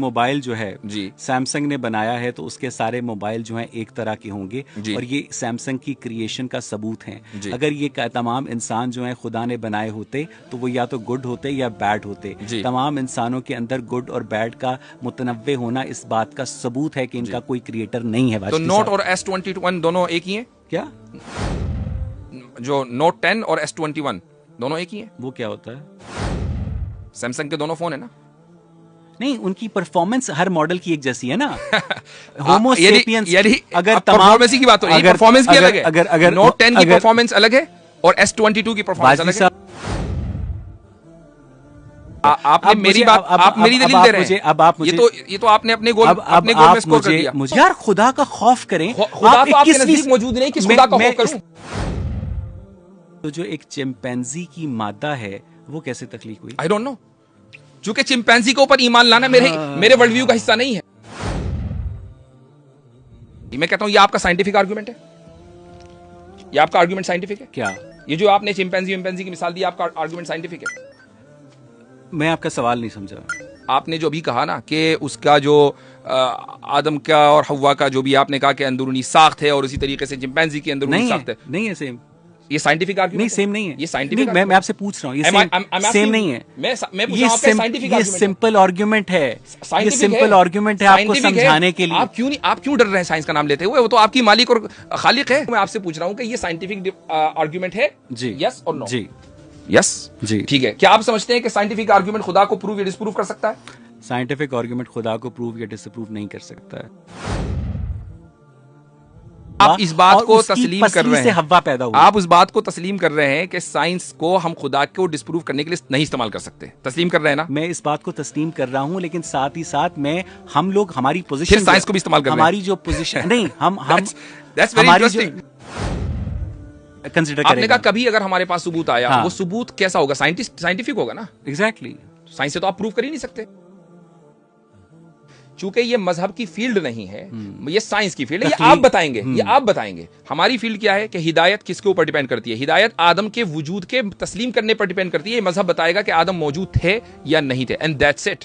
Mobile जो है जी Samsung ने बनाया है तो उसके सारे मोबाइल जो हैं एक तरह के होंगे और ये सैमसंग की क्रिएशन का सबूत हैं। अगर ये तमाम इंसान जो हैं खुदा ने बनाए होते तो वो या तो गुड होते या बैड होते। तमाम इंसानों के अंदर गुड और बैड का मुतनव्वे होना इस बात का सबूत है कि इनका कोई क्रिएटर नहीं है। तो नोट और S21 दोनों एक ही हैं क्या? जो नोट 10 और S21 दोनों एक ही हैं। वो क्या होता है? सैमसंग के दोनों फोन है ना? नहीं, उनकी परफॉर्मेंस हर मॉडल की एक जैसी है ना। होमो सेपियंस अगर परफॉर्मेंस की बात हो रही है, परफॉर्मेंस की अलग है। अगर नोट 10 की परफॉर्मेंस अलग है और S22 की परफॉर्मेंस अलग है। आपने मेरी बात, आप मेरी दलील दे रहे हैं। अब आप मुझे ये तो आपने अपने गोल में स्कोर कर दिया। मुझे यार खुदा का खौफ करें। खुदा तो आपके नजदीक मौजूद नहीं, किस खुदा का खौफ करूं? तो जो एक चिंपैंजी की मादा है वो कैसे तख्लीक हुई? आई डोंट नो। चूंकि चिंपैंजी के ऊपर ईमान लाना मेरे वर्ल्ड व्यू का हिस्सा नहीं है। मैं कहता हूं ये आपका साइंटिफिक आर्गुमेंट है। ये आपका आर्गुमेंट साइंटिफिक है क्या? ये जो आपने चिंपैंजी की मिसाल दी, आपका आर्गुमेंट साइंटिफिक है? मैं आपका सवाल नहीं समझा। आपने जो भी कहा ना कि उसका जो आदम का और हव्वा का जो भी आपने कहा कि अंदरूनी साख्त है और उसी तरीके से चिंपैंजी की अंदरूनी साख्त है। नहीं है सेम। ये साइंटिफिक आर्गुमेंट नहीं, सेम नहीं है। ये साइंटिफिक नहीं, मैं आपसे पूछ रहा हूँ, ये सेम नहीं है। मैं पूछ रहा हूं आपका साइंटिफिक ये सिंपल आर्गुमेंट है। ये सिंपल आर्गुमेंट है आपको समझाने के लिए। आप क्यों डर रहे हैं साइंस का नाम लेते हुए? वो तो आपकी मालिक और खालिक है। मैं आपसे पूछ रहा हूँ कि ये साइंटिफिक आर्गुमेंट है जी, यस और नो? जी यस जी। ठीक है। क्या आप समझते हैं कि साइंटिफिक आर्गुमेंट खुदा को प्रूव या डिसप्रूव कर सकता है? साइंटिफिक आर्गुमेंट खुदा को प्रूव या डिसप्रूव नहीं कर सकता है। आप इस बात को तस्लीम कर रहे हैं, हव्वा पैदा हुई। आप उस बात को तस्लीम कर रहे हैं कि साइंस को हम खुदा को डिसप्रूव करने के लिए नहीं इस्तेमाल कर सकते। तस्लीम कर रहे हैं ना? मैं इस बात को तस्लीम कर रहा हूं, लेकिन साथ ही साथ हम लोग हमारी पोजीशन, फिर साइंस को भी इस्तेमाल कर रहे हैं। हमारी जो पोजीशन नहीं, हम That's very interesting. कंसीडर आपने कहा कभी अगर हमारे पास सबूत आया, वो सबूत कैसा होगा? साइंटिफिक होगा ना? एग्जैक्टली। साइंस से तो आप प्रूव कर ही नहीं सकते। चूंकि ये मजहब की फील्ड नहीं है, ये साइंस की फील्ड है। ये आप बताएंगे। हमारी फील्ड क्या है कि हिदायत किसके ऊपर डिपेंड करती है? हिदायत आदम के वजूद के तस्लीम करने पर डिपेंड करती है। ये मजहब बताएगा कि आदम मौजूद थे या नहीं थे, एंड दैट्स इट।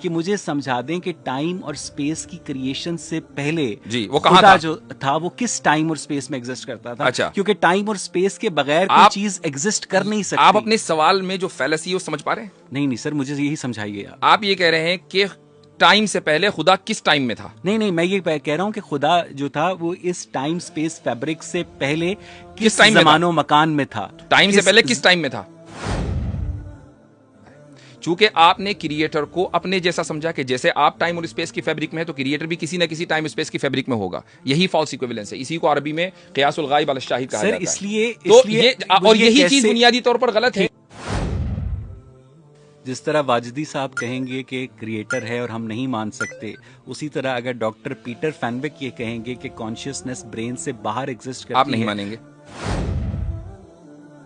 कि मुझे समझा दें कि टाइम और स्पेस की क्रिएशन से पहले जी वो कहां था? जो था वो किस टाइम और स्पेस में एग्जिस्ट करता था? अच्छा। क्योंकि टाइम और स्पेस के बगैर कोई चीज एग्जिस्ट कर नहीं सकती। आप अपने सवाल में जो फैलेसी है वो समझ पा रहे हैं? नहीं सर, मुझे यही समझाइए। आप ये कह रहे हैं कि टाइम से पहले खुदा किस टाइम में था? नहीं, मैं ये कह रहा हूं कि खुदा जो था वो इस टाइम स्पेस फैब्रिक से पहले किस ज़मानो मकान में था? टाइम से पहले किस टाइम में था? चूंकि आपने क्रिएटर को अपने जैसा समझा कि जैसे आप टाइम और स्पेस की फैब्रिक में है तो क्रिएटर भी किसी न किसी टाइम स्पेस की फैब्रिक में होगा। यही फॉल्स इक्विवेलेंस है। इसी को अरबी में क़ियासुल गाइब अला शाहिद कहा जाता है। इसलिए और यही चीज बुनियादी तौर पर गलत है। जिस तरह वाजिदी साहब कहेंगे कि क्रिएटर है और हम नहीं मान सकते, उसी तरह अगर डॉक्टर पीटर फैनबेक ये कहेंगे कि कॉन्शियसनेस ब्रेन से बाहर एग्जिस्ट करती है, आप नहीं मानेंगे।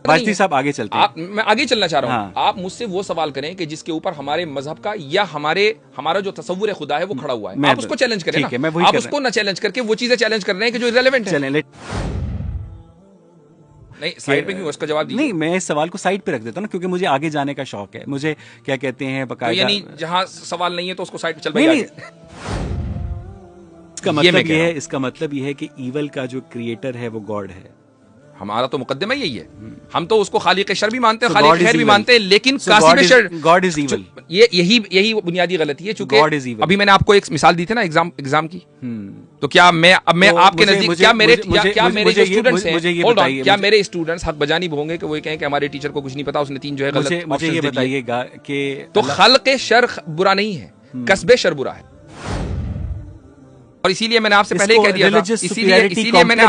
वाजिदी साहब आगे चलते हैं। मैं आगे चलना चाह रहा हूं। आप मुझसे वो सवाल करें कि जिसके ऊपर हमारे मजहब का या हमारा जो तस्वुर खुदा है वो खड़ा हुआ है। आप उसको चैलेंज करें ना। आप उसको ना चैलेंज करके वो चीजें चैलेंज कर रहे हैं कि जो इररिलेवेंट है। नहीं, साइड पे क्यों? उसका जवाब दीजिए। नहीं, मैं इस सवाल को साइड पे रख देता हूँ ना, क्योंकि मुझे आगे जाने का शौक है। मुझे क्या कहते हैं बकायदा, यानी जहां सवाल नहीं है तो उसको साइड पे चल भाई। इसका मतलब ये है कि ईवल का जो क्रिएटर है वो गॉड है। हमारा तो मुकद्दमा यही है। हम तो उसको खालिक शर भी मानते हैं, खालिक खैर भी मानते हैं, लेकिन कासिम शर, गॉड इज ईवल। यही बुनियादी गलती है। चूंकि अभी मैंने आपको एक मिसाल दी थी ना एग्जाम की, तो क्या मैं आपके नजदीक क्या मेरे जो स्टूडेंट्स हैं, क्या मेरे स्टूडेंट्स हक बजानी होंगे कि वो कहें कि हमारे टीचर को कुछ नहीं पता, उसने 3 जो है गलत? मुझे ये बताइएगा कि तो खल्क़ शर बुरा नहीं है, कस्बे शर बुरा है। और इसीलिए मैंने आपसे पहले कह दिया था, इसीलिए मैंने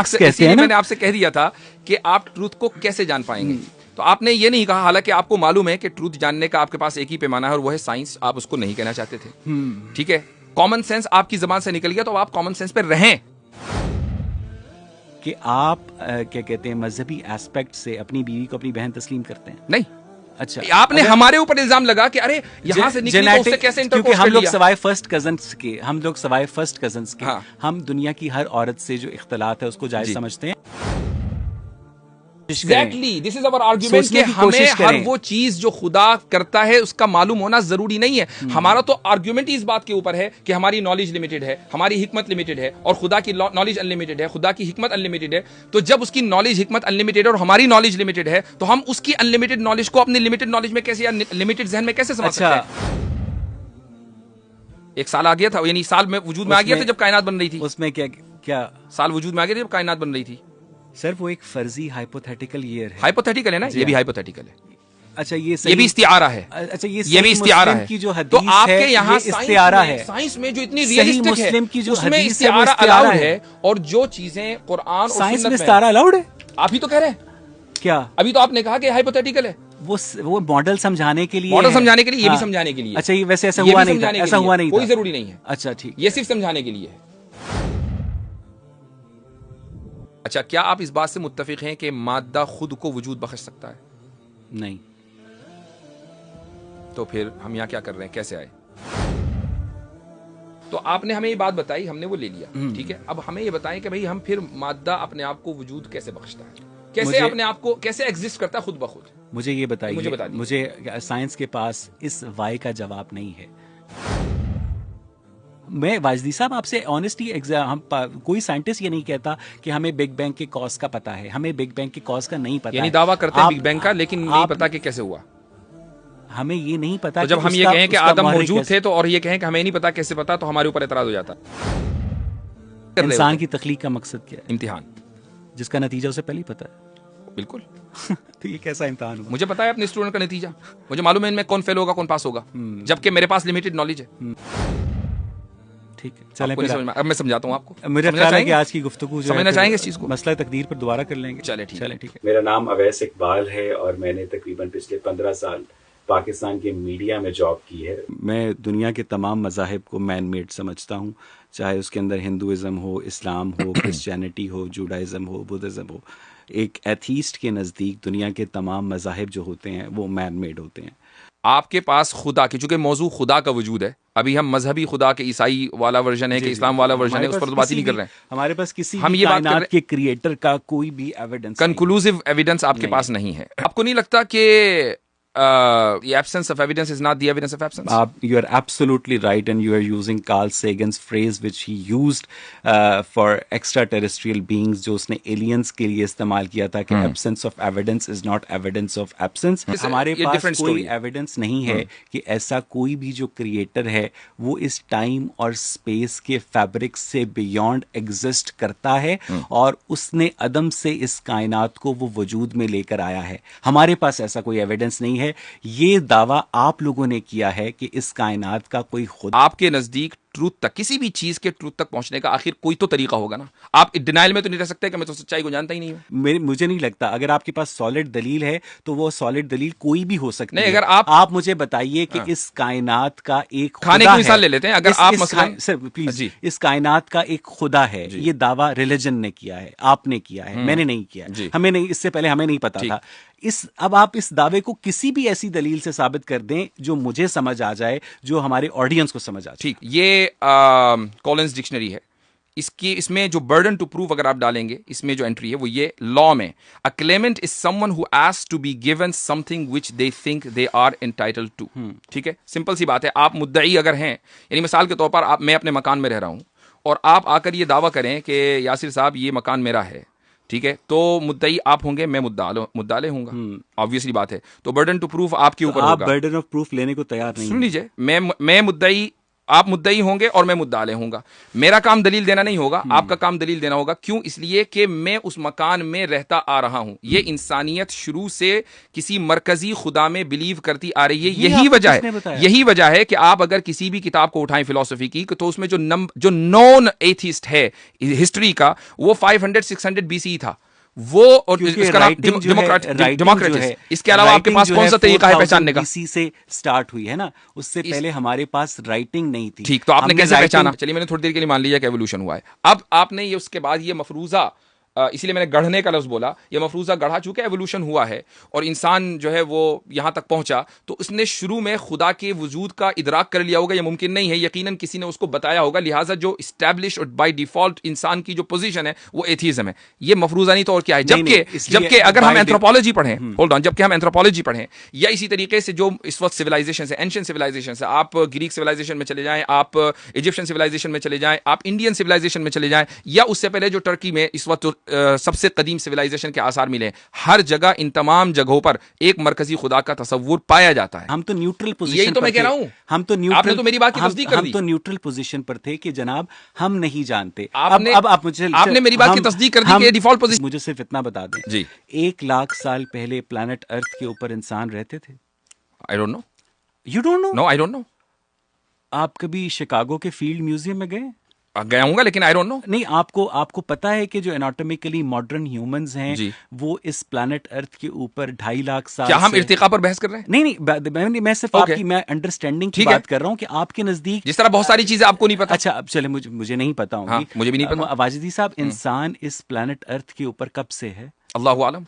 आपसे कह दिया था कि आप ट्रूथ को कैसे जान पाएंगे। तो आपने ये नहीं कहा, हालांकि आपको मालूम है कि ट्रूथ जानने का आपके पास एक ही पैमाना है और वो है साइंस। आप उसको नहीं कहना चाहते थे, ठीक है। कॉमन सेंस आपकी जबान से निकल गया, तो आप कॉमन सेंस पे रहें कि आप क्या कहते हैं मजहबी एस्पेक्ट से अपनी बीवी को अपनी बहन तस्लीम करते हैं? नहीं। अच्छा, आपने हमारे ऊपर इल्जाम लगा कि अरे यहां से निकली तो उससे कैसे इंटरकोर्स कर लिया? हम लोग सवाए फर्स्ट कजन्स के हम दुनिया की हर औरत से जो इख्तलात है उसको जायज समझते हैं। Exactly, this is our argument कि हमें हर वो चीज जो खुदा करता है उसका मालूम होना जरूरी नहीं है। हमारा तो आर्ग्यूमेंट ही इस बात के ऊपर है कि हमारी नॉलेज लिमिटेड है, हमारी हिकमत लिमिटेड है, और खुदा की नॉलेज अनलिमिटेड है, खुदा की हिकमत अनलिमिटेड है। तो जब उसकी नॉलेज हिकमत अनलिमिटेड है और हमारी नॉलेज लिमिटेड है, तो हम उसकी अनलिमिटेड नॉलेज को अपनी लिमिटेड नॉलेज में कैसे, या लिमिटेड जहन में कैसे समझ सकते हैं? एक साल आ गया था, यानी साल में वजूद में आ गया था जब कायनात बन रही थी। उसमें क्या क्या साल वजूद में आ गया था जब कायनात बन रही थी? सर वो एक फर्जी हाइपोथेटिकल ईयर है। हाइपोथेटिकल है ना, ये भी हाइपोथेटिकल है। अच्छा ये भी इस्तिआरा है। अच्छा ये भी इस्तिआरा है। की जो तो आपके यहाँ इस्तिआरा है, साइंस में जो इतनी रियलिस्टिक मुस्लिम की जो उसमें इस्तिआरा अलाउड है, और जो चीजें कुरान और साइंस में इस्तिआरा अलाउड है। आप ही तो कह रहे हैं। क्या? अभी तो आपने कहा कि हाइपोथेटिकल है। वो मॉडल समझाने के लिए, मॉडल समझाने के लिए, ये भी समझाने के लिए। अच्छा, ये वैसे ऐसा हुआ नहीं था, ऐसा हुआ नहीं, कोई जरूरी नहीं है। अच्छा ठीक, ये सिर्फ समझाने के लिए है। अच्छा, क्या आप इस बात से मुत्तफिक हैं कि मादा खुद को वजूद बख्श सकता है? नहीं। तो फिर हम यहाँ क्या कर रहे हैं, कैसे आए? तो आपने हमें ये बात बताई, हमने वो ले लिया, ठीक है। अब हमें ये बताएं कि भाई हम फिर मादा अपने आप को वजूद कैसे बख्शता है, कैसे अपने आप को कैसे एग्जिस्ट करता है खुद ब खुद? मुझे ये बताइए। मुझे बता दीजिए। मुझे साइंस के पास इस वाई का जवाब नहीं है। मैं वाजदी साहब आपसे ऑनेस्टली हम कोई साइंटिस्ट ये नहीं कहता कि हमें बिग बैंग के कॉज का पता है, हमें बिग बैंग के कॉज का नहीं पता। यानी दावा करते हैं बिग बैंग का, लेकिन नहीं पता कि कैसे हुआ। हमें ये नहीं पता। तो जब हम ये कहें कि आदम मौजूद थे, तो और ये कहें कि हमें नहीं पता कैसे पता, तो हमारे ऊपर एतराज हो जाता। इंसान की तख्लीक का मकसद क्या है? इम्तिहान, जिसका नतीजा उसे पहले ही पता है। बिल्कुल। तो ये कैसा इम्तिहान हुआ? मुझे पता है अपने स्टूडेंट का नतीजा, मुझे मालूम है इनमें कौन फेल होगा कौन पास होगा, जबकि मेरे पास लिमिटेड नॉलेज है। ठीक है, चलें अब मैं समझाता हूँ आपको। मेरा ख्याल है कि आज की गुफ्तगू समझना चाहेंगे इस चीज को, मसला तकदीर पर दोबारा कर लेंगे। चले ठीक है। मेरा नाम अवैस इकबाल है और मैंने तकरीबन पिछले 15 साल पाकिस्तान के मीडिया में जॉब की है। मैं दुनिया के तमाम मज़ाहिब को मैन मेड समझता हूँ, चाहे उसके अंदर हिंदुइज़्म हो, इस्लाम हो, क्रिश्चियनिटी हो, जूडाइज़्म हो, बुद्धिज़्म हो। एक एथीस्ट के नज़दीक दुनिया के तमाम मज़ाहिब जो होते हैं वो मैन मेड होते हैं। आपके पास खुदा की, चूंकि मौजू खुदा का वजूद है, अभी हम मजहबी खुदा के ईसाई वाला वर्जन है कि इस्लाम वाला वर्जन है, उस पर तो बात ही नहीं कर रहे हैं। हमारे पास किसी हम ये बात कर रहे हैं के क्रिएटर का कोई भी एविडेंस, कंक्लूसिव एविडेंस आपके पास नहीं है। आपको नहीं लगता कि the absence of evidence is not the evidence of absence? You are absolutely right, and you are using Carl Sagan's phrase which he used for extraterrestrial beings, जो उसने aliens के लिए इस्तेमाल किया था कि absence of evidence is not evidence of absence। हमारे पास कोई evidence नहीं है कि ऐसा कोई भी जो creator है वो इस time और space के fabric से beyond exist करता है, और उसने अदम से इस कायनात को वो वजूद में लेकर आया है। हमारे पास ऐसा कोई evidence नहीं है। ये दावा आप लोगों ने किया है कि इस कायनात का कोई खुद, आपके नजदीक ट्रूथ तक, किसी भी चीज के ट्रूथ तक पहुंचने का आखिर कोई तो तरीका होगा ना। आप डिनाइल में तो नहीं रह सकते कि मैं तो सच्चाई को जानता ही नहीं हूं। मुझे नहीं लगता, अगर आपके पास सॉलिड दलील है तो वो सॉलिड दलील कोई भी हो सकती है। अगर आप मुझे बताइए कि इस कायनात का एक खाने की मिसाल ले लेते हैं। अगर आप सर प्लीज, इस कायनात का एक खुदा है, ये दावा रिलीजन ने किया है, आपने किया है, मैंने नहीं किया है, हमें नहीं, इससे पहले हमें नहीं पता था। अब आप इस दावे को किसी भी ऐसी दलील से साबित कर दें जो मुझे समझ आ जाए, जो हमारे ऑडियंस को समझ आ जाए। ठीक, ये कॉलिंस डिक्शनरी है, इसमें जो बर्डन टू प्रूफ अगर आप डालेंगे, इसमें जो एंट्री है वो ये लॉ में, a claimant is someone who asks to be given something which they think they are entitled to. ठीक है, सिंपल सी बात है। आप मुद्दई अगर हैं, यानी मिसाल के तौर पर मैं अपने मकान में रह रहा हूं और आप आकर ये दावा करें कि यासिर साहब ये मकान मेरा है, ठीक है, तो मुद्दई आप होंगे, मैं मुद्दाले होऊंगा, ऑब्वियसली बात है। तो बर्डन टू प्रूफ आपके ऊपर होगा। आप बर्डन ऑफ प्रूफ लेने को तैयार नहीं। सुन लीजिए, मैं मुद्दई, आप मुद्दई होंगे और मैं मुद्दाले होऊंगा। मेरा काम दलील देना नहीं होगा, आपका काम दलील देना होगा। क्यों? इसलिए कि मैं उस मकान में रहता आ रहा हूं। ये इंसानियत शुरू से किसी मरकजी खुदा में बिलीव करती आ रही है। यही वजह है कि आप अगर किसी भी किताब को उठाएं फिलॉसफी की, तो उसमें जो नॉन एथिस्ट है हिस्ट्री का, वो 500-600 BCE था वो, और इसका नाम डेमोक्रेटिक। इसके अलावा आपके पास कौन सा तरीका है पहचानने का? BC से स्टार्ट हुई है ना, उससे पहले हमारे पास राइटिंग नहीं थी। ठीक, तो आपने कैसे पहचाना? चलिए, मैंने थोड़ी देर के लिए मान लिया कि एवोल्यूशन हुआ है। अब आपने ये उसके बाद ये मफरूजा इसीलिए मैंने गढ़ने का लफ्ज बोला, ये मफरूजा गढ़ा, चूंकि एवोल्यूशन हुआ है और इंसान जो है वो यहां तक पहुंचा, तो उसने शुरू में खुदा के वजूद का इदराक कर लिया होगा, ये मुमकिन नहीं है, यकीनन किसी ने उसको बताया होगा, लिहाजा जो इस्टेब्लिश और बाय डिफॉल्ट इंसान की जो पोजीशन है वो एथीज्म है। ये मफरूजा नहीं तो और क्या है। जबकि अगर हम एंथ्रोपोलॉजी पढ़ें, होल्ड ऑन, जबकि हम एंथ्रोपोलॉजी पढ़ें या इसी तरीके से जो इस वक्त सिविलाइजेशन है, एंशिएंट सिविलाइजेशन है, आप ग्रीक सिविलाइजेशन में चले जाएं, आप इजिप्शियन सिविलाइजेशन में चले जाएं, आप इंडियन सिविलाइजेशन में चले जाएं, या उससे पहले जो टर्की में इस वक्त सबसे कदीम सिविलाइजेशन के आसार मिले, हर जगह इन तमाम जगहों पर एक मरकजी खुदा का तस्वुर पाया जाता है। हम तो न्यूट्रल पोजीशन, यही तो मैं कह रहा हूं, हम तो न्यूट्रल, आपने तो मेरी बात की तस्दीक कर दी। हम तो न्यूट्रल पोजीशन पर थे कि जनाब हम नहीं जानते। अब आप मुझे, आपने मेरी बात की तस्दीक कर दी कि डिफॉल्ट पोजीशन। मुझे सिर्फ इतना बता दें जी, 1 लाख साल पहले प्लैनेट अर्थ के ऊपर इंसान रहते थे? I don't know. You don't know? No, I don't know. आप कभी शिकागो के फील्ड म्यूजियम में गए? गया हूंगा, लेकिन आई डोंट नो। नहीं, आपको पता है कि जो एनाटॉमिकली मॉडर्न ह्यूमंस हैं वो इस प्लैनेट अर्थ के ऊपर 2.5 लाख साल। क्या हम इर्तिका पर बहस कर रहे हैं? नहीं, मैं सिर्फ आपकी मैं अंडरस्टैंडिंग की बात कर रहा हूं कि आपके नजदीक जिस तरह बहुत सारी चीजें आपको नहीं पता। अच्छा, अब चले, मुझे नहीं पता होंगी। हाँ, मुझे भी नहीं पता। वाजिदी साहब, इंसान इस प्लैनेट अर्थ के ऊपर कब से है? अल्लाहु आलम।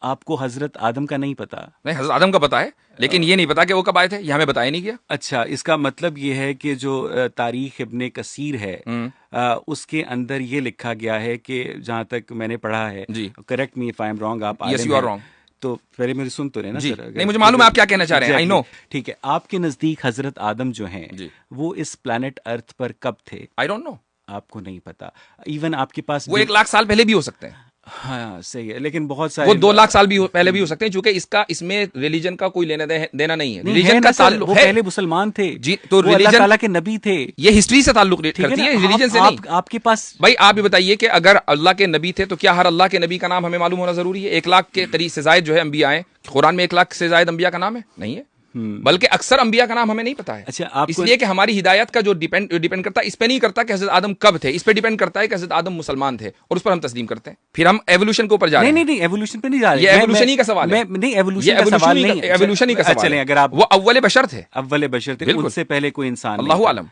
आपको हजरत आदम का नहीं पता? नहीं, हजरत आदम का पता है, लेकिन ये नहीं पता कि वो कब आए थे, ये हमें बताया नहीं गया। अच्छा, इसका मतलब ये है कि जो तारीख इब्ने कसीर है उसके अंदर ये लिखा गया है कि जहां तक मैंने पढ़ा है, correct me if I am wrong, आप यस यू आर रॉन्ग, तो पहले मेरी सुन तो रहे ना सर। नहीं, मुझे मालूम है आप क्या कहना चाह रहे हैं, आई नो। ठीक है, आपके नजदीक हजरत आदम जो हैं वो इस प्लैनेट अर्थ पर कब थे? I don't no. आपको नहीं पता। इवन आपके पास वो 1 लाख साल पहले भी हो सकते हैं। हाँ, सही है, लेकिन बहुत सारे वो 2 लाख साल भी पहले भी हो सकते हैं, क्योंकि इसमें रिलीजन का कोई लेना देना नहीं है। रिलीजन का ताल्लुक वो पहले मुसलमान थे जी, तो अल्लाह ताला के नबी थे। ये हिस्ट्री से ताल्लुक करती है, रिलीजन से नहीं। आपके पास भाई आप भी बताइए कि अगर अल्लाह के नबी थे तो क्या हर अल्लाह के नबी का नाम हमें मालूम होना जरूरी है? 1 लाख के करीब से जायद जो है अंबिया हैं, कुरान में 1 लाख से जायद अंबिया का नाम है? नहीं है, बल्कि अक्सर अंबिया का नाम हमें नहीं पता है। अच्छा, इसलिए कि हमारी हिदायत का जो डिपेंड करता है, इस पे नहीं करता कि हजरत आदम कब थे, इस पे डिपेंड करता है कि हजरत आदम मुसलमान थे, और उस पर हम तस्लीम करते हैं। फिर हम एवोल्यूशन के ऊपर जा रहे हैं। नहीं, एवोल्यूशन पे नहीं जा रहे, ये एवोल्यूशन ही का सवाल है। नहीं, एवोल्यूशन का सवाल नहीं है, एवोल्यूशन ही का सवाल है। अगर आप वो अव्वल बशर थे, उनसे पहले कोई इंसान, अल्लाहु आलम,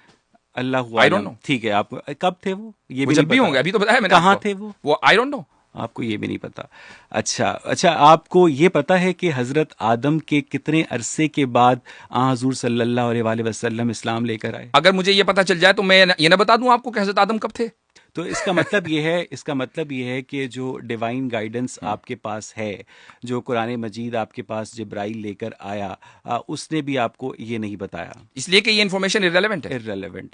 आई डोंट नो। ठीक है, आप कब थे वो? ये भी जब भी होंगे, अभी तो बताया मैंने। कहाँ थे वो? आई डोंट नो, आपको ये भी नहीं पता। अच्छा, आपको ये पता है कि हजरत आदम के कितने अरसे के बाद हुजूर सल्लल्लाहु अलैहि वसल्लम इस्लाम लेकर आए? अगर मुझे ये पता चल जाए तो मैं ये ना बता दूं आपको कि हजरत आदम कब थे। तो इसका मतलब ये है कि जो डिवाइन गाइडेंस आपके पास है, जो कुरान मजीद आपके पास जिब्राइल लेकर आया, उसने भी आपको ये नहीं बताया, इसलिए कि ये इन्फॉर्मेशन इररेलेवेंट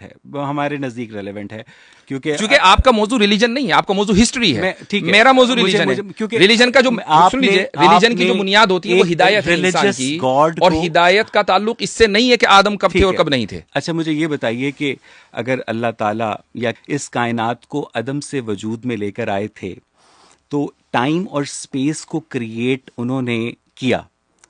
है, वो हमारे नजदीक रेलेवेंट है, क्योंकि आपका मौजू रिलीजन नहीं है, आपका मौजू हिस्ट्री है। ठीक है, मेरा मौजू रिलीजन है, क्योंकि रिलीजन का जो सुन लीजिए, रिलीजन की जो बुनियाद होती है वो हिदायत है इंसान की, और हिदायत का ताल्लुक इससे नहीं है कि आदम कब थे और कब नहीं थे। अच्छा, मुझे ये बताइए कि अगर अल्लाह ताला या इस कायनात को अदम से वजूद में लेकर आए थे, तो टाइम और स्पेस को क्रिएट उन्होंने किया,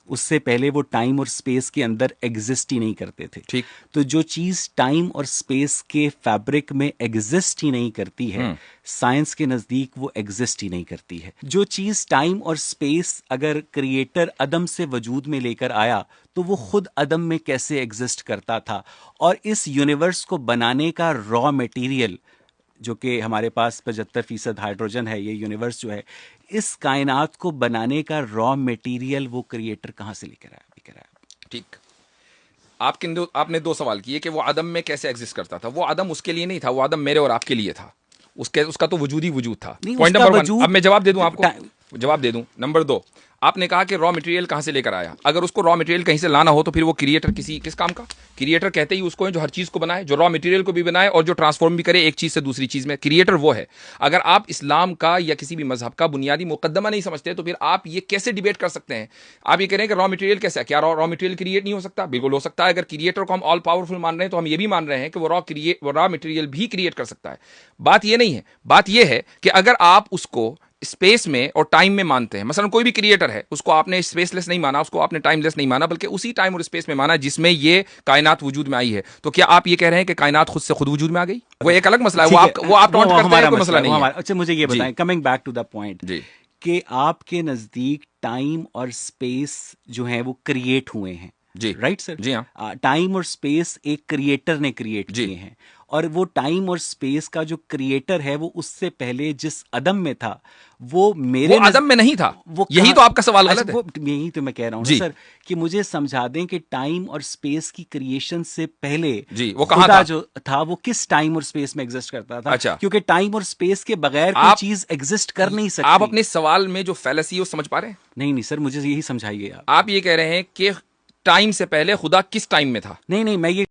उससे पहले वो टाइम और स्पेस के अंदर एग्जिस्ट ही नहीं करते थे। ठीक, तो जो चीज टाइम और स्पेस के फैब्रिक में एग्जिस्ट ही नहीं करती है, साइंस के नजदीक वो एग्जिस्ट ही नहीं करती है। जो चीज टाइम और स्पेस अगर क्रिएटर अदम से वजूद में लेकर आया, तो वो खुद अदम में कैसे एग्जिस्ट करता था, और इस यूनिवर्स को बनाने का रॉ मटेरियल जो कि हमारे पास 75% हाइड्रोजन है, ये यूनिवर्स जो है, इस कायनात को बनाने का रॉ मटेरियल वो क्रिएटर कहाँ से लेकर आया? ठीक, आपने 2 सवाल किए कि वो आदम में कैसे एग्जिस्ट करता था। वो आदम उसके लिए नहीं था, वो आदम मेरे और आपके लिए था। उसका तो वजूद ही वजूद था। Point number 1। अब मैं जवाब दे दूं आपको, जवाब दे दूं। नंबर 2, आपने कहा कि रॉ मटेरियल कहां से लेकर आया। अगर उसको रॉ मटेरियल कहीं से लाना हो तो फिर वो क्रिएटर किस काम का? क्रिएटर कहते ही उसको है जो हर चीज को बनाए, जो रॉ मटेरियल को भी बनाए और जो ट्रांसफॉर्म भी करे एक चीज से दूसरी चीज में। क्रिएटर वो है। अगर आप इस्लाम का या किसी भी मजहब का बुनियादी मुकद्दमा नहीं समझते तो फिर आप ये कैसे डिबेट कर सकते हैं? आप ये कह रहे हैं कि रॉ मटेरियल कैसा है, क्या रॉ मटेरियल क्रिएट नहीं हो सकता? बिल्कुल हो सकता है। अगर क्रिएटर को हम ऑल पावरफुल मान रहे हैं तो हम ये भी मान रहे हैं कि वो रॉ मटेरियल भी क्रिएट कर सकता है। बात ये नहीं है, बात ये है कि अगर आप उसको स्पेस में और टाइम में मानते हैं, मसलन कोई भी क्रिएटर है, उसको आपने स्पेसलेस नहीं माना, उसको आपने टाइमलेस नहीं माना, बल्कि उसी टाइम और स्पेस में माना जिसमें ये कायनात वजूद में आई है, तो क्या आप ये कह रहे हैं कि कायनात खुद से खुद वजूद में आ गई? वो एक अलग मसला है, वो आप टॉन्ट करते हैं, कोई मसला नहीं है। अच्छा, मुझे ये बताएं, coming back to the point, कि आपके नजदीक टाइम और स्पेस जो है वो क्रिएट हुए हैं, जी राइट सर? जी हाँ। टाइम और स्पेस एक क्रिएटर ने क्रिएट किए हैं, और वो टाइम और स्पेस का जो क्रिएटर है वो उससे पहले जिस अदम में था वो मेरे अदम में नहीं था। वो यही तो आपका सवाल गलत है। यही तो मैं कह रहा हूँ सर कि मुझे समझा दें कि टाइम और स्पेस की क्रिएशन से पहले जी वो कहाँ था? जो था वो किस टाइम और स्पेस में एग्जिस्ट करता था। अच्छा। क्योंकि टाइम और स्पेस के बगैर कोई चीज एग्जिस्ट कर नहीं सकती। आप अपने सवाल में जो फैलेसी है वो समझ पा रहे हैं? नहीं सर, मुझे यही समझाइए आप ये कह रहे हैं कि टाइम से पहले खुदा किस टाइम में था? नहीं, मैं ये